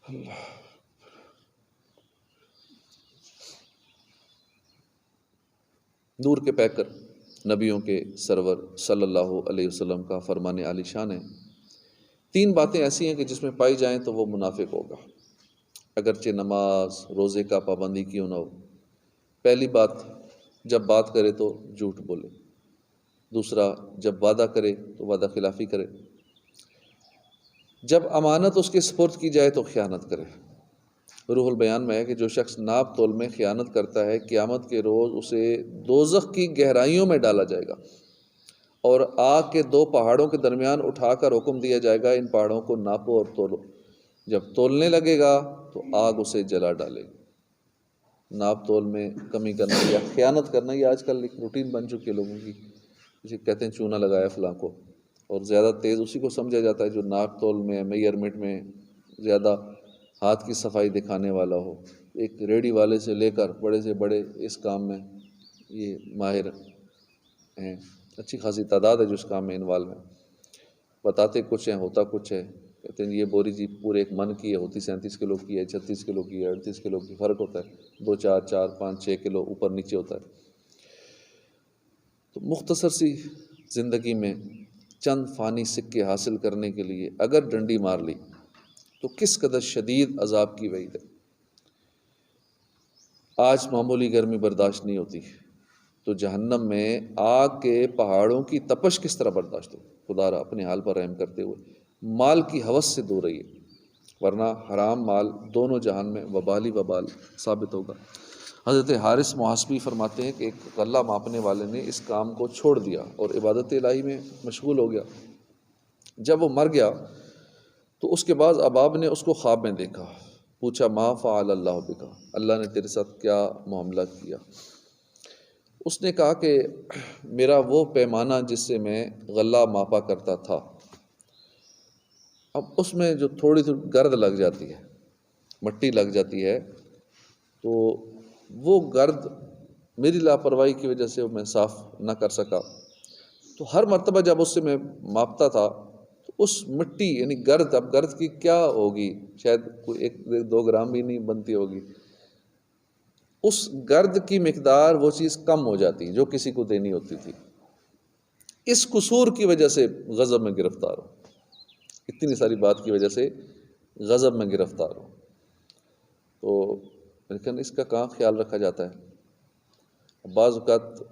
اللہ نور کے پیکر نبیوں کے سرور صلی اللہ علیہ وسلم کا فرمان عالی شان ہے، 3 باتیں ایسی ہیں کہ جس میں پائی جائیں تو وہ منافق ہوگا، اگرچہ نماز روزے کا پابندی کیوں نہ ہو۔ پہلی بات، جب بات کرے تو جھوٹ بولے، دوسرا جب وعدہ کرے تو وعدہ خلافی کرے، جب امانت اس کے سپرد کی جائے تو خیانت کرے۔ روح البیان میں ہے کہ جو شخص ناپ تول میں خیانت کرتا ہے، قیامت کے روز اسے دوزخ کی گہرائیوں میں ڈالا جائے گا اور آگ کے 2 پہاڑوں کے درمیان اٹھا کر حکم دیا جائے گا، ان پہاڑوں کو ناپو اور تولو۔ جب تولنے لگے گا تو آگ اسے جلا ڈالے گی۔ ناپ تول میں کمی کرنا یا خیانت کرنا یہ آج کل ایک روٹین بن چکی ہے لوگوں کی، جسے کہتے ہیں چونا لگایا فلاں کو، اور زیادہ تیز اسی کو سمجھا جاتا ہے جو ناپ تول میں میئرمنٹ میں زیادہ ہاتھ کی صفائی دکھانے والا ہو۔ ایک ریڑھی والے سے لے کر بڑے سے بڑے اس کام میں یہ ماہر ہیں، اچھی خاصی تعداد ہے جو اس کام میں انوالو ہیں، بتاتے کچھ ہیں ہوتا کچھ ہے۔ کہتے ہیں یہ بوری جی پورے 1 من کی ہے، ہوتی 37 کلو کی ہے، 36 کلو کی ہے، 38 کلو کی، فرق ہوتا ہے، 2 4 4 5 6 کلو اوپر نیچے ہوتا ہے۔ تو مختصر سی زندگی میں چند فانی سکے حاصل کرنے کے لیے اگر ڈنڈی مار لی تو کس قدر شدید عذاب کی وعید ہے۔ آج معمولی گرمی برداشت نہیں ہوتی تو جہنم میں آگ کے پہاڑوں کی تپش کس طرح برداشت ہو۔ خدا را اپنے حال پر رحم کرتے ہوئے مال کی ہوس سے دور رہیے، ورنہ حرام مال دونوں جہان میں وبالی وبال ثابت ہوگا۔ حضرت حارث محاسبی فرماتے ہیں کہ ایک غلہ ماپنے والے نے اس کام کو چھوڑ دیا اور عبادت الہی میں مشغول ہو گیا۔ جب وہ مر گیا تو اس کے بعد اباب نے اس کو خواب میں دیکھا، پوچھا ما فعل اللہ بک، اللہ نے تیرے ساتھ کیا معاملہ کیا؟ اس نے کہا کہ میرا وہ پیمانہ جس سے میں غلہ ماپا کرتا تھا، اب اس میں جو تھوڑی سی گرد لگ جاتی ہے، مٹی لگ جاتی ہے، تو وہ گرد میری لاپرواہی کی وجہ سے میں صاف نہ کر سکا، تو ہر مرتبہ جب اس سے میں ماپتا تھا تو اس مٹی یعنی گرد، اب گرد کی کیا ہوگی، شاید کوئی 1-2 گرام بھی نہیں بنتی ہوگی، اس گرد کی مقدار وہ چیز کم ہو جاتی جو کسی کو دینی ہوتی تھی۔ اس قصور کی وجہ سے غضب میں گرفتار ہوں، اتنی ساری بات کی وجہ سے غضب میں گرفتار ہوں، تو لیکن اس کا کہاں خیال رکھا جاتا ہے۔ بعض اوقات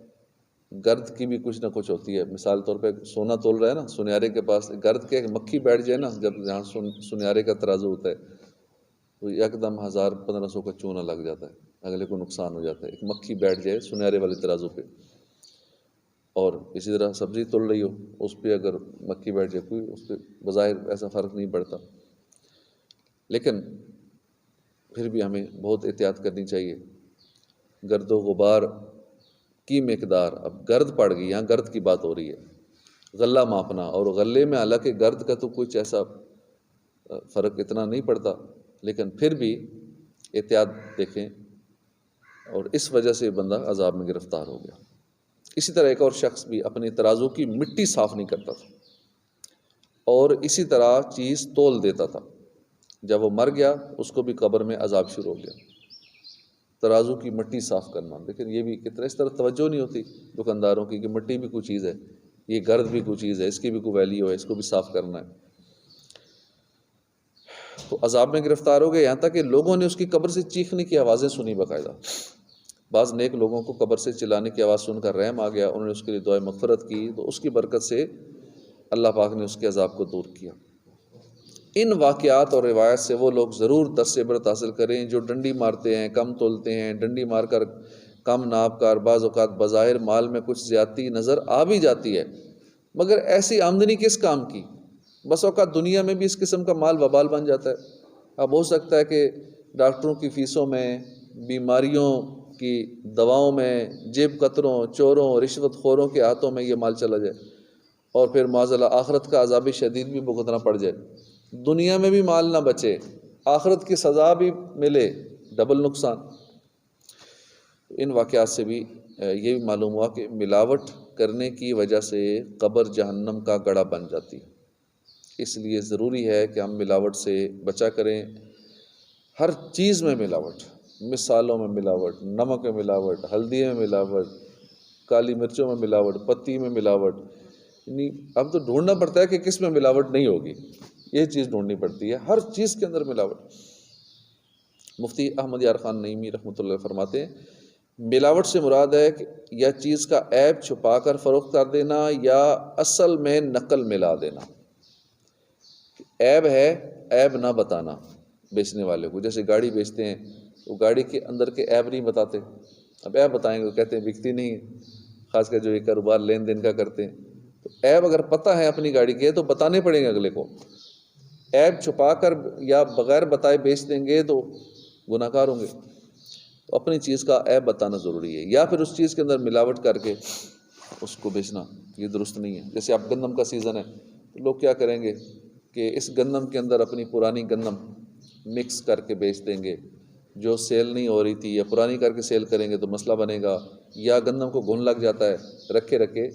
گرد کی بھی کچھ نہ کچھ ہوتی ہے، مثال طور پہ سونا تول رہا ہے نا، سنیارے کے پاس گرد کے مکھی بیٹھ جائے نا، جب جہاں سنیارے کا ترازو ہوتا ہے تو یک دم 1000-1500 کا چونا لگ جاتا ہے، اگلے کو نقصان ہو جاتا ہے، ایک مکھی بیٹھ جائے سنیارے والے ترازو پہ۔ اور اسی طرح سبزی تول رہی ہو، اس پہ اگر مکھی بیٹھ جائے، کوئی اس پہ بظاہر ایسا فرق نہیں پڑتا، لیکن پھر بھی ہمیں بہت احتیاط کرنی چاہیے۔ گرد و غبار کی مقدار، اب گرد پڑ گئی، یہاں گرد کی بات ہو رہی ہے، غلہ ماپنا، اور غلے میں حالانکہ گرد کا تو کچھ ایسا فرق اتنا نہیں پڑتا، لیکن پھر بھی احتیاط دیکھیں، اور اس وجہ سے بندہ عذاب میں گرفتار ہو گیا۔ اسی طرح ایک اور شخص بھی اپنی ترازو کی مٹی صاف نہیں کرتا تھا اور اسی طرح چیز تول دیتا تھا، جب وہ مر گیا اس کو بھی قبر میں عذاب شروع ہو گیا۔ ترازو کی مٹی صاف کرنا، لیکن یہ بھی کتنا اس طرح توجہ نہیں ہوتی دکانداروں کی کہ مٹی بھی کوئی چیز ہے، یہ گرد بھی کوئی چیز ہے، اس کی بھی کوئی ویلیو ہے، اس کو بھی صاف کرنا ہے۔ تو عذاب میں گرفتار ہو گئے، یہاں تک کہ لوگوں نے اس کی قبر سے چیخنے کی آوازیں سنی باقاعدہ۔ بعض نیک لوگوں کو قبر سے چلانے کی آواز سن کر رحم آ گیا، انہوں نے اس کے لیے دعائے مغفرت کی، تو اس کی برکت سے اللہ پاک نے اس کے عذاب کو دور کیا۔ ان واقعات اور روایت سے وہ لوگ ضرور درس عبرت حاصل کریں جو ڈنڈی مارتے ہیں، کم تولتے ہیں، ڈنڈی مار کر کم ناپ کر، بعض اوقات بظاہر مال میں کچھ زیادتی نظر آ بھی جاتی ہے، مگر ایسی آمدنی کس کام کی؟ بس اوقات دنیا میں بھی اس قسم کا مال وبال بن جاتا ہے۔ اب ہو سکتا ہے کہ ڈاکٹروں کی فیسوں میں، بیماریوں کی دواؤں میں، جیب کتروں، چوروں، رشوت خوروں کے ہاتھوں میں یہ مال چلا جائے، اور پھر معاذاللہ آخرت کا عذاب شدید بھی بھگتنا پڑ جائے، دنیا میں بھی مال نہ بچے، آخرت کی سزا بھی ملے، ڈبل نقصان۔ ان واقعات سے بھی یہ بھی معلوم ہوا کہ ملاوٹ کرنے کی وجہ سے قبر جہنم کا گڑھا بن جاتی ہے، اس لیے ضروری ہے کہ ہم ملاوٹ سے بچا کریں، ہر چیز میں ملاوٹ، مثالوں میں ملاوٹ، نمک میں ملاوٹ، ہلدی میں ملاوٹ، کالی مرچوں میں ملاوٹ، پتی میں ملاوٹ، یعنی اب تو ڈھونڈنا پڑتا ہے کہ کس میں ملاوٹ نہیں ہوگی، یہ چیز ڈھونڈنی پڑتی ہے، ہر چیز کے اندر ملاوٹ۔ مفتی احمد یار خان نعیمی رحمۃ اللہ علیہ فرماتے ہیں ملاوٹ سے مراد ہے کہ یا چیز کا عیب چھپا کر فروخت کر دینا یا اصل میں نقل ملا دینا۔ عیب ہے، عیب نہ بتانا بیچنے والے کو، جیسے گاڑی بیچتے ہیں وہ گاڑی کے اندر کے عیب نہیں بتاتے، اب عیب بتائیں گے وہ کہتے ہیں بکتی نہیں ہے، خاص کر جو یہ کاروبار لین دین کا کرتے ہیں، تو عیب اگر پتہ ہے اپنی گاڑی کے تو بتانے پڑیں گے اگلے کو، عیب چھپا کر یا بغیر بتائے بیچ دیں گے تو گناہ گار ہوں گے، تو اپنی چیز کا عیب بتانا ضروری ہے، یا پھر اس چیز کے اندر ملاوٹ کر کے اس کو بیچنا یہ درست نہیں ہے۔ جیسے اب گندم کا سیزن ہے تو لوگ کیا کریں گے کہ اس گندم کے اندر اپنی پرانی گندم مکس کر کے بیچ دیں گے، جو سیل نہیں ہو رہی تھی یا پرانی کر کے سیل کریں گے تو مسئلہ بنے گا، یا گندم کو گھن لگ جاتا ہے رکھے رکھے،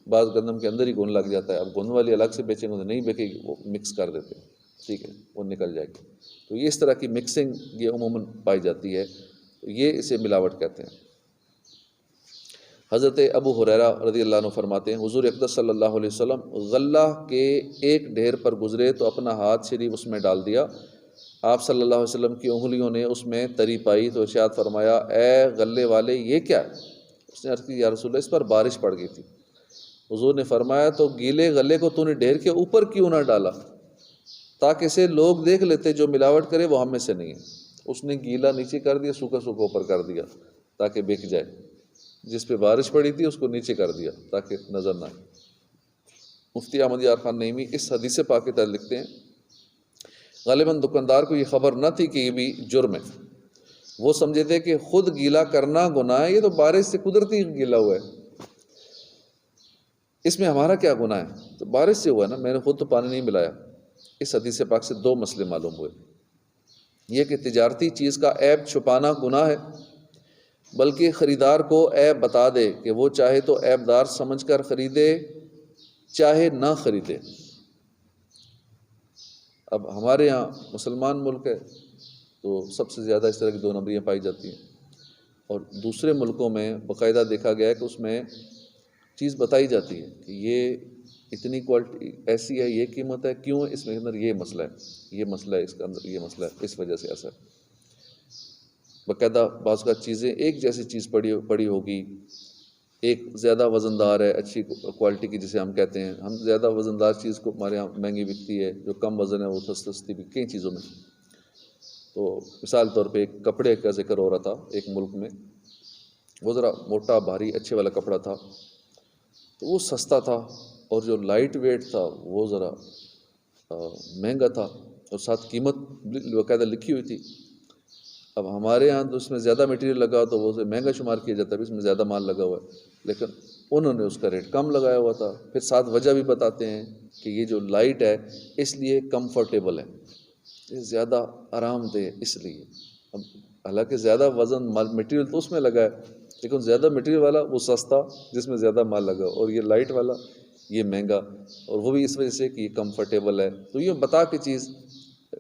بعض گندم کے اندر ہی گھن لگ جاتا ہے، اب گھن والی الگ سے بیچیں گے تو نہیں بکے گی، وہ مکس کر دیتے ہیں، ٹھیک ہے، وہ نکل جائے گی، تو یہ اس طرح کی مکسنگ یہ عموماً پائی جاتی ہے، یہ اسے ملاوٹ کہتے ہیں۔ حضرت ابو ہریرہ رضی اللہ عنہ فرماتے ہیں حضور اقدس صلی اللہ علیہ وسلم غلہ کے ایک ڈھیر پر گزرے تو اپنا ہاتھ شریف اس میں ڈال دیا، آپ صلی اللہ علیہ وسلم کی انگلیوں نے اس میں تری پائی تو ارشاد فرمایا اے غلے والے یہ کیا ہے؟ اس نے عرض کی یا رسول اللہ اس پر بارش پڑ گئی تھی۔ حضور نے فرمایا تو گیلے غلے کو تو نے ڈھیر کے اوپر کیوں نہ ڈالا تاکہ اسے لوگ دیکھ لیتے جو ملاوٹ کرے وہ ہم میں سے نہیں ہے۔ اس نے گیلا نیچے کر دیا، سوکھا سوکھا اوپر کر دیا تاکہ بک جائے، جس پہ بارش پڑی تھی اس کو نیچے کر دیا تاکہ نظر نہ آئے۔ مفتی احمد یار خان نعیمی اس حدیث پاک کے تحت لکھتے ہیں غالباً دکاندار کو یہ خبر نہ تھی کہ یہ بھی جرم ہے، وہ سمجھے تھے کہ خود گیلا کرنا گناہ ہے، یہ تو بارش سے قدرتی گیلا ہوا ہے، اس میں ہمارا کیا گناہ ہے، تو بارش سے ہوا ہے نا، میں نے خود تو پانی نہیں ملایا۔ اس حدیث پاک سے دو مسئلے معلوم ہوئے، یہ کہ تجارتی چیز کا عیب چھپانا گناہ ہے، بلکہ خریدار کو عیب بتا دے کہ وہ چاہے تو عیب دار سمجھ کر خریدے چاہے نہ خریدے۔ اب ہمارے یہاں مسلمان ملک ہے تو سب سے زیادہ اس طرح کی دو نمبریاں پائی جاتی ہیں، اور دوسرے ملکوں میں باقاعدہ دیکھا گیا ہے کہ اس میں چیز بتائی جاتی ہے کہ یہ اتنی کوالٹی ایسی ہے، یہ قیمت ہے، کیوں اس میں اندر یہ مسئلہ ہے، یہ مسئلہ ہے، اس کے اندر یہ مسئلہ ہے، اس وجہ سے ایسا ہے۔ باقاعدہ بعض کا چیزیں ایک جیسی چیز پڑی ہوگی، ایک زیادہ وزن دار ہے اچھی کوالٹی کی جسے ہم کہتے ہیں، ہم زیادہ وزن دار چیز کو ہمارے یہاں مہنگی بکتی ہے، جو کم وزن ہے وہ سستی بکتی کئی چیزوں میں۔ تو مثال طور پہ ایک کپڑے کا ذکر ہو رہا تھا ایک ملک میں، وہ ذرا موٹا بھاری اچھے والا کپڑا تھا تو وہ سستا تھا، اور جو لائٹ ویٹ تھا وہ ذرا مہنگا تھا، اور ساتھ قیمت باقاعدہ لکھی ہوئی تھی۔ اب ہمارے یہاں تو اس میں زیادہ میٹیریل لگا تو وہ مہنگا شمار کیا جاتا ہے، اس میں زیادہ مال لگا ہوا ہے، لیکن انہوں نے اس کا ریٹ کم لگایا ہوا تھا۔ پھر ساتھ وجہ بھی بتاتے ہیں کہ یہ جو لائٹ ہے اس لیے کمفرٹیبل ہے، یہ زیادہ آرام دہ اس لیے۔ اب حالانکہ زیادہ وزن میٹیریل تو اس میں لگا ہے، لیکن زیادہ میٹیریل والا وہ سستا جس میں زیادہ مال لگا، اور یہ لائٹ والا یہ مہنگا، اور وہ بھی اس وجہ سے کہ یہ کمفرٹیبل ہے۔ تو یہ بتا کے چیز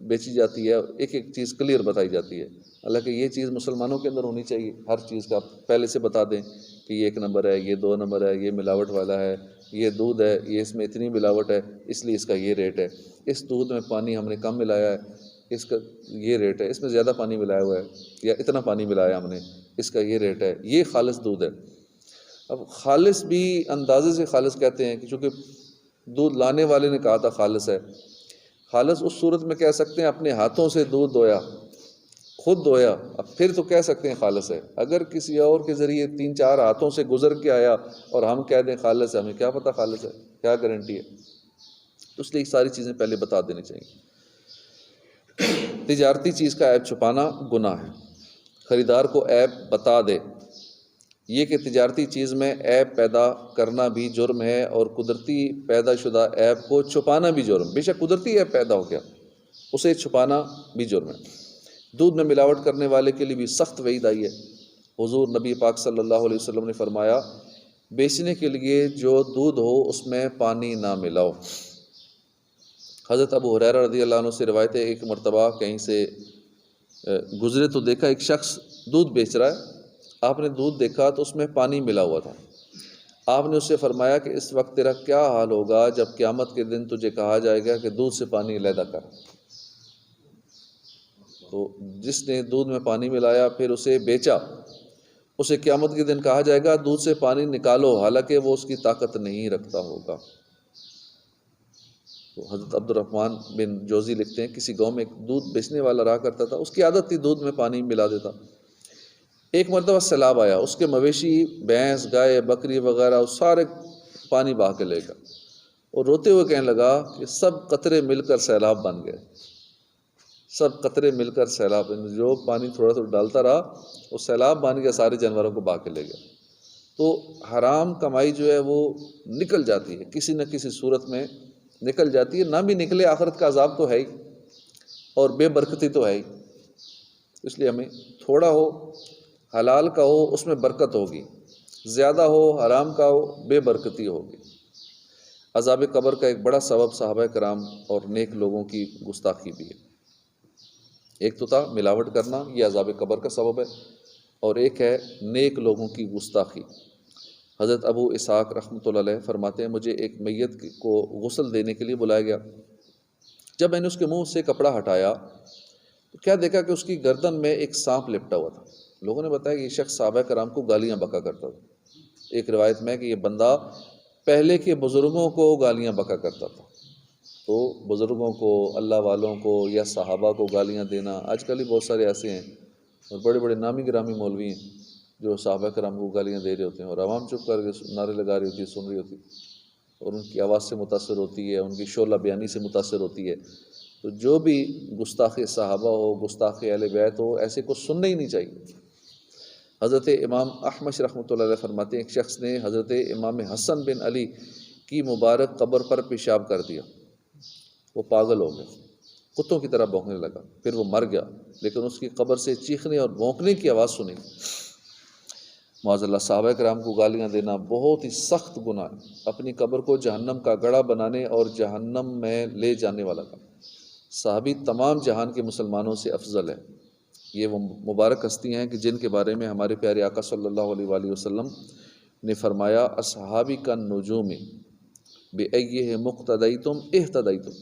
بیچی جاتی ہے، ایک ایک چیز کلیئر بتائی جاتی ہے، حالانکہ یہ چیز مسلمانوں کے اندر ہونی چاہیے، ہر چیز کا پہلے سے بتا دیں کہ یہ 1 نمبر ہے، یہ 2 نمبر ہے، یہ ملاوٹ والا ہے، یہ دودھ ہے، یہ اس میں اتنی ملاوٹ ہے اس لیے اس کا یہ ریٹ ہے، اس دودھ میں پانی ہم نے کم ملایا ہے اس کا یہ ریٹ ہے، اس میں زیادہ پانی ملایا ہوا ہے یا اتنا پانی ملایا ہم نے اس کا یہ ریٹ ہے، یہ خالص دودھ ہے۔ اب خالص بھی اندازے سے خالص کہتے ہیں کہ چونکہ دودھ لانے والے نے کہا تھا خالص ہے، خالص اس صورت میں کہہ سکتے ہیں اپنے ہاتھوں سے دودھ دویا، خود دویا، اب پھر تو کہہ سکتے ہیں خالص ہے۔ اگر کسی اور کے ذریعے 3-4 ہاتھوں سے گزر کے آیا اور ہم کہہ دیں خالص ہے، ہمیں کیا پتہ خالص ہے، کیا گارنٹی ہے، تو اس لیے ساری چیزیں پہلے بتا دینی چاہیے۔ تجارتی چیز کا عیب چھپانا گناہ ہے، خریدار کو عیب بتا دے۔ یہ کہ تجارتی چیز میں عیب پیدا کرنا بھی جرم ہے، اور قدرتی پیدا شدہ عیب کو چھپانا بھی جرم، بے شک قدرتی عیب پیدا ہو گیا اسے چھپانا بھی جرم ہے۔ دودھ میں ملاوٹ کرنے والے کے لیے بھی سخت وعید آئی ہے۔ حضور نبی پاک صلی اللہ علیہ وسلم نے فرمایا بیچنے کے لیے جو دودھ ہو اس میں پانی نہ ملاؤ۔ حضرت ابو ہریرہ رضی اللہ عنہ سے روایت ہے ایک مرتبہ کہیں سے گزرے تو دیکھا ایک شخص دودھ بیچ رہا ہے، آپ نے دودھ دیکھا تو اس میں پانی ملا ہوا تھا، آپ نے اس سے فرمایا کہ اس وقت تیرا کیا حال ہوگا جب قیامت کے دن تجھے کہا جائے گا کہ دودھ سے پانی علیحدہ کر۔ تو جس نے دودھ میں پانی ملایا پھر اسے بیچا، اسے قیامت کے دن کہا جائے گا دودھ سے پانی نکالو، حالانکہ وہ اس کی طاقت نہیں رکھتا ہوگا۔ تو حضرت عبد الرحمن بن جوزی لکھتے ہیں کسی گاؤں میں ایک دودھ بیچنے والا رہا کرتا تھا، اس کی عادت تھی دودھ میں پانی ملا دیتا۔ ایک مرتبہ سیلاب آیا، اس کے مویشی بھینس گائے بکری وغیرہ سارے پانی بہا کے لے گا، اور روتے ہوئے کہنے لگا کہ سب قطرے مل کر سیلاب بن گئے، سب قطرے مل کر سیلاب، جو پانی تھوڑا تھوڑا ڈالتا رہا وہ سیلاب بن گیا، سارے جانوروں کو بہا کے لے گیا۔ تو حرام کمائی جو ہے وہ نکل جاتی ہے، کسی نہ کسی صورت میں نکل جاتی ہے، نہ بھی نکلے آخرت کا عذاب تو ہے ہی، اور بے برکتی تو ہے ہی۔ اس لیے ہمیں تھوڑا ہو حلال کا ہو اس میں برکت ہوگی، زیادہ ہو حرام کا ہو بے برکتی ہوگی۔ عذاب قبر کا ایک بڑا سبب صحابہ کرام اور نیک لوگوں کی گستاخی بھی ہے۔ ایک تو تھا ملاوٹ کرنا، یہ عذاب قبر کا سبب ہے، اور ایک ہے نیک لوگوں کی گستاخی۔ حضرت ابو اسحاق رحمۃ اللہ علیہ فرماتے ہیں مجھے ایک میت کو غسل دینے کے لیے بلایا گیا، جب میں نے اس کے منہ سے کپڑا ہٹایا تو کیا دیکھا کہ اس کی گردن میں ایک سانپ لپٹا ہوا تھا۔ لوگوں نے بتایا کہ یہ شخص صحابہ کرام کو گالیاں بکا کرتا تھا۔ ایک روایت میں کہ یہ بندہ پہلے کے بزرگوں کو گالیاں بکا کرتا تھا۔ تو بزرگوں کو، اللہ والوں کو یا صحابہ کو گالیاں دینا، آج کل ہی بہت سارے ایسے ہیں اور بڑے بڑے نامی گرامی مولوی ہیں جو صحابہ کرام کو گالیاں دے رہے ہوتے ہیں، اور عوام چپ کر کے نعرے لگا رہی ہوتی ہے، سن رہی ہوتی ہے، اور ان کی آواز سے متاثر ہوتی ہے، ان کی شعلہ بیانی سے متاثر ہوتی ہے۔ تو جو بھی گستاخ صحابہ ہو، گستاخ اہل بیت ہو، ایسے کو سننا ہی نہیں چاہیے۔ حضرت امام احمد رحمۃ اللہ علیہ فرماتے ہیں ایک شخص نے حضرت امام حسن بن علی کی مبارک قبر پر پیشاب کر دیا، وہ پاگل ہو گیا، کتوں کی طرح بھونکنے لگا، پھر وہ مر گیا، لیکن اس کی قبر سے چیخنے اور بھونکنے کی آواز سنی۔ معاذ اللہ، صحابہ کرام کو گالیاں دینا بہت ہی سخت گناہ ہے، اپنی قبر کو جہنم کا گڑھا بنانے اور جہنم میں لے جانے والا کام۔ صحابی تمام جہان کے مسلمانوں سے افضل ہے۔ یہ وہ مبارک ہستیاں ہیں کہ جن کے بارے میں ہمارے پیارے آقا صلی اللہ علیہ وآلہ وسلم نے فرمایا اصحابی کا نجوم بِأَيِّهِمْ اقْتَدَيْتُمْ اهْتَدَيْتُمْ،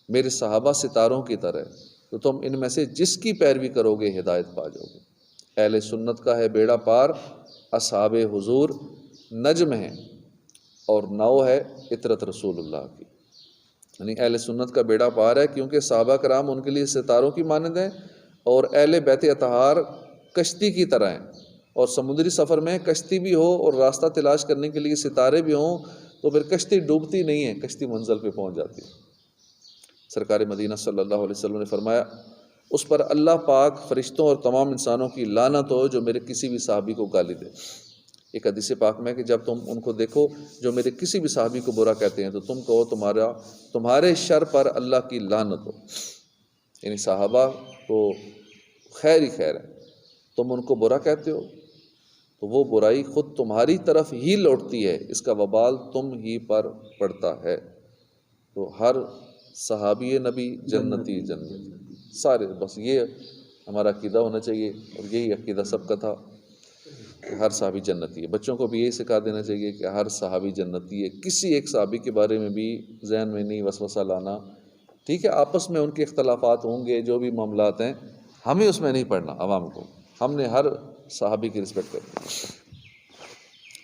میرے صحابہ ستاروں کی طرح ہے، تو تم ان میں سے جس کی پیروی کرو گے ہدایت پا جاؤ گے۔ اہل سنت کا ہے بیڑا پار، اصحاب حضور نجم ہیں اور نو ہے عطرت رسول اللہ کی۔ یعنی اہل سنت کا بیڑا پار ہے کیونکہ صحابہ کرام ان کے لیے ستاروں کی مانند ہیں، اور اہل بیت اطہار کشتی کی طرح ہیں، اور سمندری سفر میں کشتی بھی ہو اور راستہ تلاش کرنے کے لیے ستارے بھی ہوں تو پھر کشتی ڈوبتی نہیں ہے، کشتی منزل پہ پہنچ جاتی ہے۔ سرکار مدینہ صلی اللہ علیہ وسلم نے فرمایا اس پر اللہ پاک، فرشتوں اور تمام انسانوں کی لعنت ہو جو میرے کسی بھی صحابی کو گالی دے۔ ایک حدیث پاک میں کہ جب تم ان کو دیکھو جو میرے کسی بھی صحابی کو برا کہتے ہیں تو تم کہو تمہارے شر پر اللہ کی لعنت ہو۔ یعنی صحابہ تو خیر ہی خیر ہے، تم ان کو برا کہتے ہو تو وہ برائی خود تمہاری طرف ہی لوٹتی ہے، اس کا وبال تم ہی پر پڑتا ہے۔ تو ہر صحابی نبی جنتی جنتی، سارے، بس یہ ہمارا عقیدہ ہونا چاہیے، اور یہی عقیدہ سب کا تھا کہ ہر صحابی جنتی ہے۔ بچوں کو بھی یہی سکھا دینا چاہیے کہ ہر صحابی جنتی ہے، کسی ایک صحابی کے بارے میں بھی ذہن میں نہیں وسوسہ لانا۔ ٹھیک ہے، آپس میں ان کے اختلافات ہوں گے، جو بھی معاملات ہیں ہمیں اس میں نہیں پڑھنا، عوام کو ہم نے ہر صحابی کی رسپیکٹ کرنی۔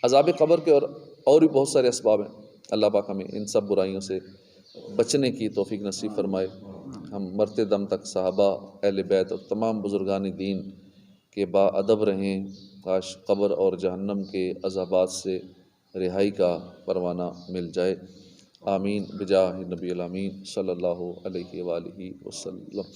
عذاب قبر کے اور بھی بہت سارے اسباب ہیں، اللہ پاک ہمیں ان سب برائیوں سے بچنے کی توفیق نصیب فرمائے۔ ہم مرتے دم تک صحابہ، اہل بیت اور تمام بزرگان دین کے با ادب رہیں، کاش قبر اور جہنم کے عذابات سے رہائی کا پروانہ مل جائے۔ آمین بجاہ نبی الامین صلی اللہ علیہ وآلہ وسلم۔